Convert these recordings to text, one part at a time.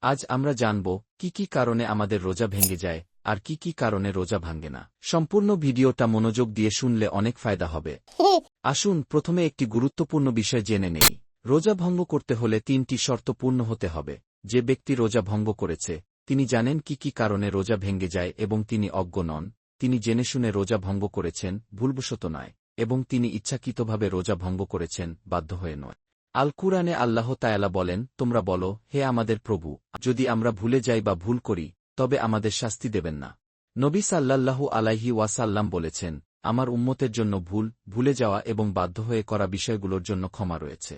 আজ আমরা জানব কি কি কারণে আমাদের রোজা ভেঙে যায় আর কি কি কারণে রোজা ভাঙে না। সম্পূর্ণ ভিডিওটা মনোযোগ দিয়ে শুনলে অনেক ফায়দা হবে। আসুন প্রথমে একটি গুরুত্বপূর্ণ বিষয় জেনে নেই। রোজা ভঙ্গ করতে হলে ৩টি শর্ত পূর্ণ হতে হবে। যে ব্যক্তি রোজা ভঙ্গ করেছে তিনি জানেন কি কি কারণে রোজা ভেঙে যায় এবং তিনি অজ্ঞ নন, তিনি জেনে শুনে রোজা ভঙ্গ করেছেন, ভুলবশত নয়, এবং তিনি ইচ্ছাকৃতভাবে রোজা ভঙ্গ করেছেন, বাধ্য হয়ে নয়। আল কুরআনে আল্লাহ তাআলা বলেন, তোমরা বলো, হে আমাদের প্রভু, যদি আমরা ভুলে যাই বা ভুল করি তবে আমাদের শাস্তি দেবেন না। নবী সাল্লাল্লাহু আলাইহি ওয়াসাল্লাম বলেছেন, আমার উম্মতের জন্য ভুলে যাওয়া এবং বাধ্য হয়ে করা বিষয়গুলোর জন্য ক্ষমা রয়েছে।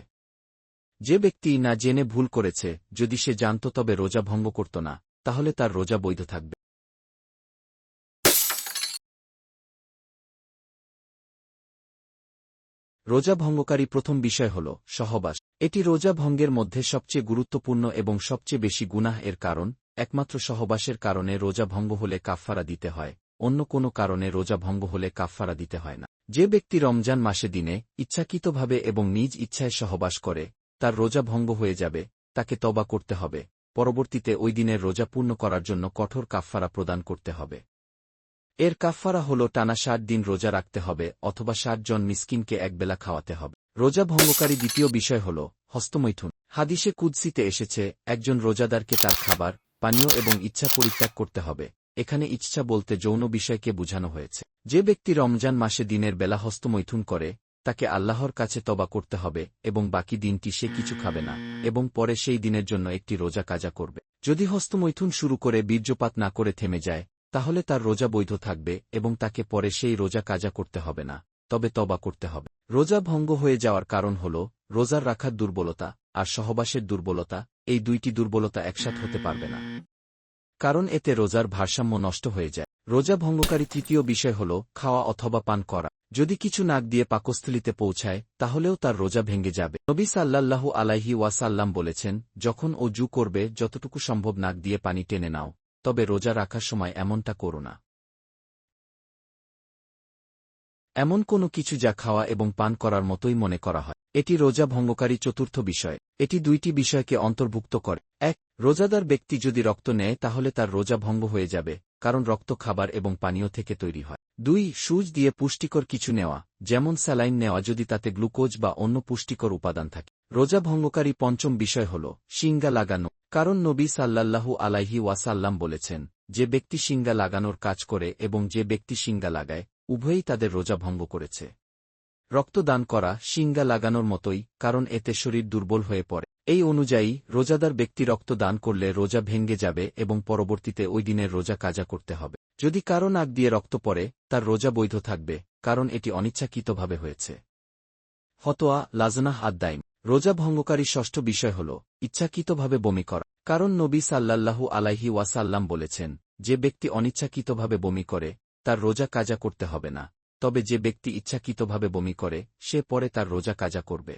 যে ব্যক্তি না জেনে ভুল করেছে, যদি সে জানত তবে রোজা ভঙ্গ করত না, তাহলে তার রোজা বৈধ থাকবে। রোজা ভঙ্গকারী প্রথম বিষয় হল সহবাস। এটি রোজা ভঙ্গের মধ্যে সবচেয়ে গুরুত্বপূর্ণ এবং সবচেয়ে বেশি গুনাহ এর কারণ। একমাত্র সহবাসের কারণে রোজা ভঙ্গ হলে কাফফারা দিতে হয়, অন্য কোনো কারণে রোজা ভঙ্গ হলে কাফফারা দিতে হয় না। যে ব্যক্তি রমজান মাসে দিনে ইচ্ছাকৃতভাবে এবং নিজ ইচ্ছায় সহবাস করে তার রোজা ভঙ্গ হয়ে যাবে, তাকে তওবা করতে হবে, পরবর্তীতে ওই দিনের রোজা পূর্ণ করার জন্য কঠোর কাফফারা প্রদান করতে হবে। এর কাফফারা হল টানা ৬০ দিন রোজা রাখতে হবে অথবা ৬০ জন মিসকিনকে একবেলা খাওয়াতে হবে। রোজা ভঙ্গকারী দ্বিতীয় বিষয় হল হস্তমৈথুন। হাদিসে কুদসিতে এসেছে, একজন রোজাদারকে তার খাবার, পানীয় এবং ইচ্ছা পরিত্যাগ করতে হবে। এখানে ইচ্ছা বলতে যৌন বিষয়কে বোঝানো হয়েছে। যে ব্যক্তি রমজান মাসে দিনের বেলা হস্তমৈথুন করে তাকে আল্লাহর কাছে তওবা করতে হবে এবং বাকি দিনটি সে কিছু খাবে না এবং পরে সেই দিনের জন্য একটি রোজা কাজা করবে। যদি হস্তমৈথুন শুরু করে বীর্যপাত না করে থেমে যায় তাহলে তার রোজা বৈধ থাকবে এবং তাকে পরে সেই রোজা কাজা করতে হবে না, তবে তওবা করতে হবে। রোজা ভঙ্গ হয়ে যাওয়ার কারণ হল রোজার রাখার দুর্বলতা আর সহবাসের দুর্বলতা। এই দুইটি দুর্বলতা একসাথে হতে পারবে না, কারণ এতে রোজার ভারসাম্য নষ্ট হয়ে যায়। রোজা ভঙ্গকারী তৃতীয় বিষয় হল খাওয়া অথবা পান করা। যদি কিছু নাক দিয়ে পাকস্থলিতে পৌঁছায় তাহলেও তার রোজা ভেঙে যাবে। নবী সাল্লাল্লাহু আলাইহি ওয়াসাল্লাম বলেছেন, যখন ওযু করবে যতটুকু সম্ভব নাক দিয়ে পানি টেনে নাও, তবে রোজা রাখার সময় এমনটা করো না। এমন কোনো কিছু যা খাওয়া এবং পান করার মতোই মনে করা হয়। এটি রোজা ভঙ্গকারী চতুর্থ বিষয়। এটি দুইটি বিষয়কে অন্তর্ভুক্ত করে। ১. রোজাদার ব্যক্তি যদি রক্ত নেয় তাহলে তার রোজা ভঙ্গ হয়ে যাবে, কারণ রক্ত খাবার এবং পানীয় থেকে তৈরি হয়। ২. সুচ দিয়ে পুষ্টিকর কিছু নেওয়া, যেমন স্যালাইন নেওয়া যদি তাতে গ্লুকোজ বা অন্য পুষ্টিকর উপাদান থাকে। রোজা ভঙ্গকারী পঞ্চম বিষয় হল শিঙ্গা লাগানো, কারণ নবী সাল্লাল্লাহু আলাইহি ওয়াসাল্লাম বলেছেন, যে ব্যক্তি শিঙ্গা লাগানোর কাজ করে এবং যে ব্যক্তি শিঙ্গা লাগায় উভয়ই তাদের রোজা ভঙ্গ করেছে। রক্ত দান করা শিঙ্গা লাগানোর মতোই, কারণ এতে শরীর দুর্বল হয়ে পড়ে। এই অনুযায়ী রোজাদার ব্যক্তি রক্ত দান করলে রোজা ভেঙে যাবে এবং পরবর্তীতে ওই দিনের রোজা কাজা করতে হবে। যদি কারো নাক দিয়ে রক্ত পড়ে তার রোজা বৈধ থাকবে, কারণ এটি অনিচ্ছাকৃতভাবে হয়েছে। ফতোয়া লাজনাহ আদ-দাইম। রোজা ভঙ্গকারী ষষ্ঠ বিষয় হল ইচ্ছাকৃতভাবে বমি করা, কারণ নবী সাল্লাল্লাহু আলাইহি ওয়াসাল্লাম বলেছেন, যে ব্যক্তি অনিচ্ছাকৃতভাবে বমি করে তার রোজা কাজা করতে হবে না, তবে যে ব্যক্তি ইচ্ছাকৃতভাবে বমি করে সে পরে তার রোজা কাজা করবে।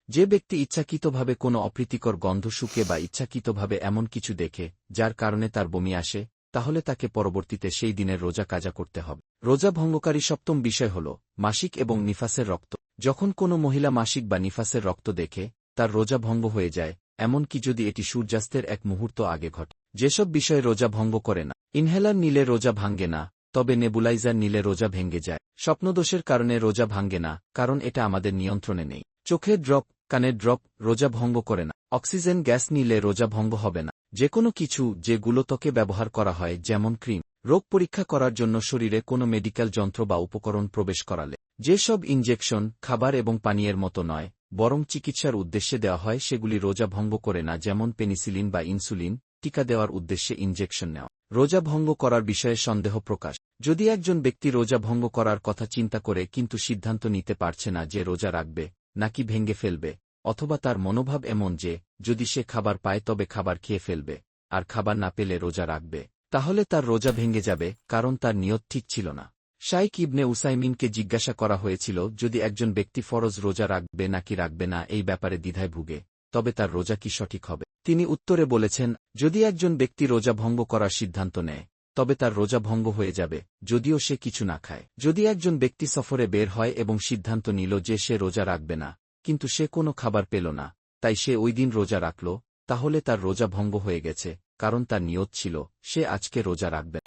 যে ব্যক্তি ইচ্ছাকৃতভাবে কোনো অপ্রীতিকর গন্ধ শুকে বা ইচ্ছাকৃতভাবে এমন কিছু দেখে যার কারণে তার বমি আসে, তাহলে তাকে পরবর্তীতে সেই দিনের রোজা কাজা করতে হবে। রোজা ভঙ্গকারী সপ্তম বিষয় হল মাসিক এবং নিফাসের রক্ত। যখন কোনো মহিলা মাসিক বা নিফাসের রক্ত দেখে তার রোজা ভঙ্গ হয়ে যায়, এমনকি যদি এটি সূর্যাস্তের এক মুহূর্ত আগে ঘটে। যেসব বিষয় রোজা ভঙ্গ করে না: ইনহেলার নিলে রোজা ভাঙ্গে না, তবে নেবুলাইজার নিলে রোজা ভেঙে যায়। স্বপ্নদোষের কারণে রোজা ভাঙ্গে না, কারণ এটা আমাদের নিয়ন্ত্রণে নেই। চোখের ড্রপ, কানের ড্রপ রোজা ভঙ্গ করে না। অক্সিজেন গ্যাস নিলে রোজা ভঙ্গ হবে না। যে কোনো কিছু যেগুলো ত্বকে ব্যবহার করা হয়, যেমন ক্রিম, রোগ পরীক্ষা করার জন্য শরীরে কোনো মেডিকেল যন্ত্র বা উপকরণ প্রবেশ করালে, যেসব ইনজেকশন খাবার এবং পানীয়ের মতো নয় বরং চিকিৎসার উদ্দেশ্যে দেওয়া হয় সেগুলি রোজা ভঙ্গ করে না, যেমন পেনিসিলিন বা ইনসুলিন। টিকা দেওয়ার উদ্দেশ্যে ইনজেকশন নেওয়া রোজা ভঙ্গ করার বিষয়ে সন্দেহ প্রকাশ। যদি একজন ব্যক্তি রোজা ভঙ্গ করার কথা চিন্তা করে কিন্তু সিদ্ধান্ত নিতে পারছে না যে রোজা রাখবে নাকি ভেঙে ফেলবে, অথবা তার মনোভাব এমন যে যদি সে খাবার পায় তবে খাবার খেয়ে ফেলবে আর খাবার না পেলে রোজা রাখবে, তাহলে তার রোজা ভেঙে যাবে, কারণ তার নিয়ত ঠিক ছিল না। শাইখ ইবনে উসাইমিনকে জিজ্ঞাসা করা হয়েছিল, যদি একজন ব্যক্তি ফরজ রোজা রাখবে নাকি রাখবে না এই ব্যাপারে দ্বিধায় ভুগে, তবে তার রোজা কি সঠিক হবে? তিনি উত্তরে বলেছেন, যদি একজন ব্যক্তি রোজা ভঙ্গ করার সিদ্ধান্ত নেয় তবে তার রোজা ভঙ্গ হয়ে যাবে, যদিও সে কিছু না খায়। যদি একজন ব্যক্তি সফরে বের হয় এবং সিদ্ধান্ত নিল যে সে রোজা রাখবে না, কিন্তু সে কোনো খাবার পেল না, তাই সে ওই দিন রোজা রাখল, তাহলে তার রোজা ভঙ্গ হয়ে গেছে, কারণ তার নিয়ত ছিল সে আজকে রোজা রাখবে।